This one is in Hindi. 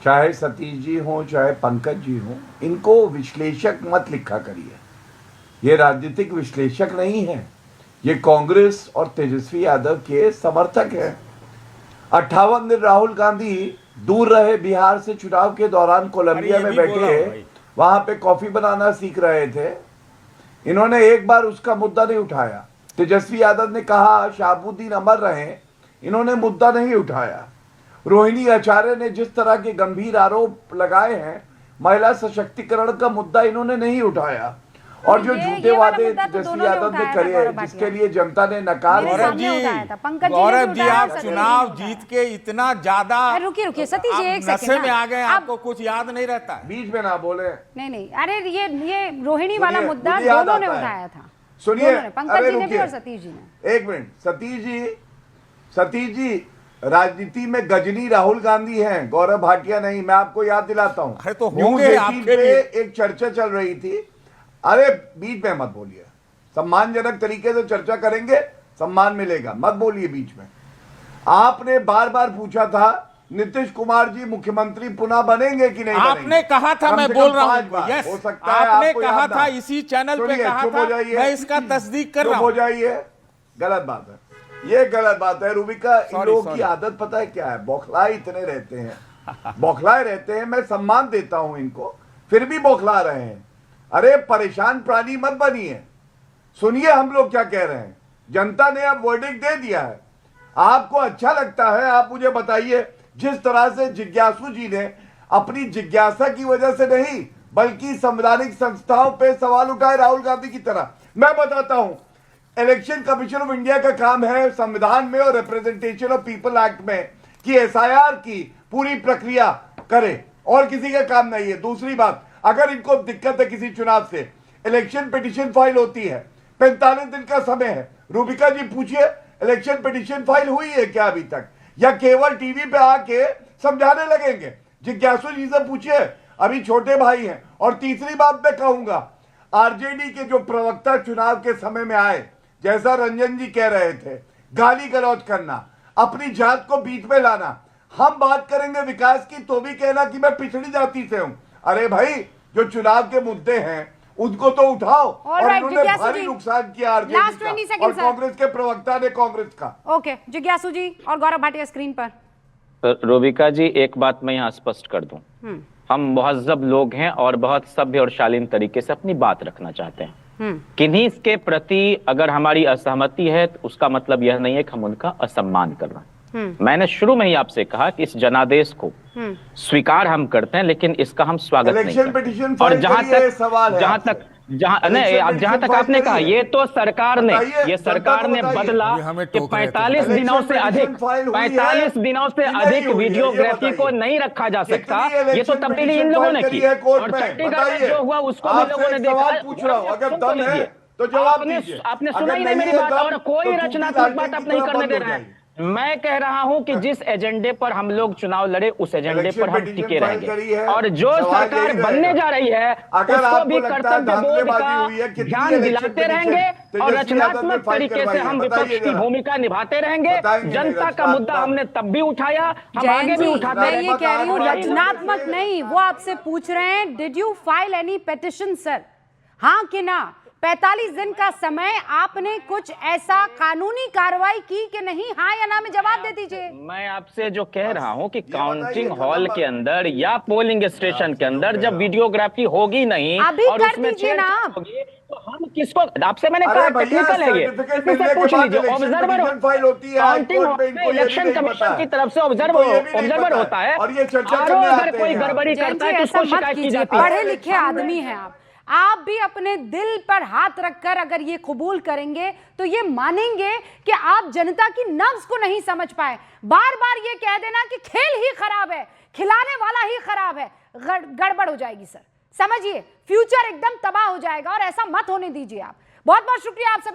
चाहे सतीश जी हो चाहे पंकज जी हो, इनको विश्लेषक मत लिखा करिए। ये राजनीतिक विश्लेषक नहीं है, ये कांग्रेस और तेजस्वी यादव के समर्थक हैं। 58 दिन राहुल गांधी दूर रहे बिहार से, चुनाव के दौरान कोलंबिया में बैठे वहां पे कॉफी बनाना सीख रहे थे। इन्होंने एक बार उसका मुद्दा नहीं उठाया। तेजस्वी यादव ने कहा शहाबुद्दीन अमर रहे, इन्होंने मुद्दा नहीं उठाया। रोहिणी आचार्य ने जिस तरह के गंभीर आरोप लगाए हैं, महिला सशक्तिकरण का मुद्दा इन्होंने नहीं उठाया। और जो झूठे वादे तेजस्वी यादव ने करे, जिसके लिए जनता ने नकार दिया। गौरव जी, आप चुनाव जीत के इतना ज्यादा रुकिए सतीश जी, एक नशे में आ गए, आपको कुछ याद नहीं रहता है? बीच में ना बोले। नहीं, अरे ये रोहिणी वाला मुद्दा दोनों ने उठाया था। सुनिए, पंकज जी ने भी और सतीश जी ने। एक मिनट, सतीश जी राजनीति में गजनी राहुल गांधी हैं, गौरव भाटिया नहीं। मैं आपको याद दिलाता हूं, अरे तो होंगे आपके लिए। एक चर्चा चल रही थी। अरे बीच में मत बोलिए, सम्मानजनक तरीके से चर्चा करेंगे, सम्मान मिलेगा, मत बोलिए बीच में। आपने बार बार पूछा था नीतीश कुमार जी मुख्यमंत्री पुनः बनेंगे कि नहीं? आपने कहा था, मैं बोल रहा हूं। यस, हो सकता है आपने आपको कहा याद ना था, हो। इसी चैनल पे कहा चुप था, हो जाइए, मैं इसका तस्दीक कर रहा हूं। हो जाइए, गलत बात है, ये गलत बात है। रूबिका, इन लोगों की आदत पता है क्या है? बौखलाए इतने रहते हैं, बौखलाए रहते हैं। मैं सम्मान देता हूं इनको, फिर भी बौखला रहे हैं। अरे परेशान प्राणी मत बनिए, सुनिए हम लोग क्या कह रहे हैं। जनता ने अब वर्डिक्ट दे दिया है। आपको अच्छा लगता है, आप मुझे बताइए। जिस तरह से जिज्ञासु जी ने अपनी जिज्ञासा की वजह से नहीं, बल्कि संवैधानिक संस्थाओं पे सवाल उठाए राहुल गांधी की तरह। मैं बताता हूं, इलेक्शन कमीशन ऑफ इंडिया का काम है संविधान में और रिप्रेजेंटेशन ऑफ पीपल एक्ट में कि एसआईआर की पूरी प्रक्रिया करे, और किसी का काम नहीं है। दूसरी बात, अगर इनको दिक्कत है किसी चुनाव से, इलेक्शन पिटीशन फाइल होती है, 45 दिन का समय है। रूबिका जी पूछिए, इलेक्शन पिटीशन फाइल हुई है क्या अभी तक, या केवल टीवी पे आके समझाने लगेंगे? जिज्ञासु जी से पूछिए, अभी छोटे भाई हैं। और तीसरी बात मैं कहूंगा, आरजेडी के जो प्रवक्ता चुनाव के समय में आए, जैसा रंजन जी कह रहे थे, गाली गलौज करना, अपनी जात को बीच में लाना। हम बात करेंगे विकास की तो भी कहना कि मैं पिछड़ी जाति से हूं। अरे भाई, जो चुनाव के मुद्दे हैं उनको तो उठाओ। और उन्होंने भारी नुकसान किया आरजेडी का, और कांग्रेस के प्रवक्ता ने कांग्रेस का। ओके, जिज्ञासु जी और गौरव भाटिया स्क्रीन पर। रोबिका जी, एक बात मैं यहाँ स्पष्ट कर दूं, हम मुहज्जब लोग हैं और बहुत सभ्य और शालीन तरीके से अपनी बात रखना चाहते हैं। किन्हीं के प्रति अगर हमारी असहमति है तो उसका मतलब यह नहीं है कि हम उनका असम्मान कर रहे हैं। मैंने शुरू में ही आपसे कहा कि इस जनादेश को स्वीकार हम करते हैं, लेकिन इसका हम स्वागत नहीं करते। और जहां तक आपने कहा, ये तो सरकार ने, ये सरकार ने बदला कि 45 दिनों से अधिक 45 दिनों से अधिक वीडियोग्राफी को नहीं रखा जा सकता। ये तो तब्दीली इन लोगों ने की, और चंडीगढ़ में जो हुआ उसको भी लोगों ने देखा। तो जवाब दीजिए। आपने सुना ही नहीं मेरी बात, और कोई रचनात्मक बात आप नहीं करने दे रहे हैं। मैं कह रहा हूं कि जिस एजेंडे पर हम लोग चुनाव लड़े, उस एजेंडे पर हम टिके रहेंगे। और जो सरकार बनने जा रही है उसको भी कर्तव्य बोध का ध्यान दिलाते रहेंगे, और रचनात्मक तरीके से हम विपक्ष की भूमिका निभाते रहेंगे। जनता का मुद्दा हमने तब भी उठाया, हम आगे भी उठाते रहेंगे। मैं ये कह रही हूँ रचनात्मक नहीं, वो आपसे पूछ रहे हैं did you file any petition sir, हाँ कि ना? 45 दिन का समय, आपने कुछ ऐसा कानूनी कार्रवाई की कि नहीं? हाँ या ना में जवाब दे दीजिए। मैं आपसे जो कह रहा हूं कि काउंटिंग हॉल के अंदर या पोलिंग स्टेशन के अंदर जब वीडियोग्राफी होगी नहीं अभी और कर उसमें दीजिए ना आप, तो हम किसको? आपसे मैंने कहा टेक्निकल है ये, इससे पूछ लीजिए। ऑब्जर्वर काउंटिंग में इलेक्शन कमीशन की तरफ से ऑब्जर्वर होता है, और अगर कोई गड़बड़ी करता है तो उसको शिकायत की जाती है। पढ़े लिखे आदमी हैं आप भी अपने दिल पर हाथ रखकर अगर ये कबूल करेंगे तो ये मानेंगे कि आप जनता की नब्ज को नहीं समझ पाए। बार बार ये कह देना कि खेल ही खराब है, खिलाने वाला ही खराब है, गड़बड़ हो जाएगी सर। समझिए, फ्यूचर एकदम तबाह हो जाएगा, और ऐसा मत होने दीजिए आप। बहुत बहुत शुक्रिया आप सभी।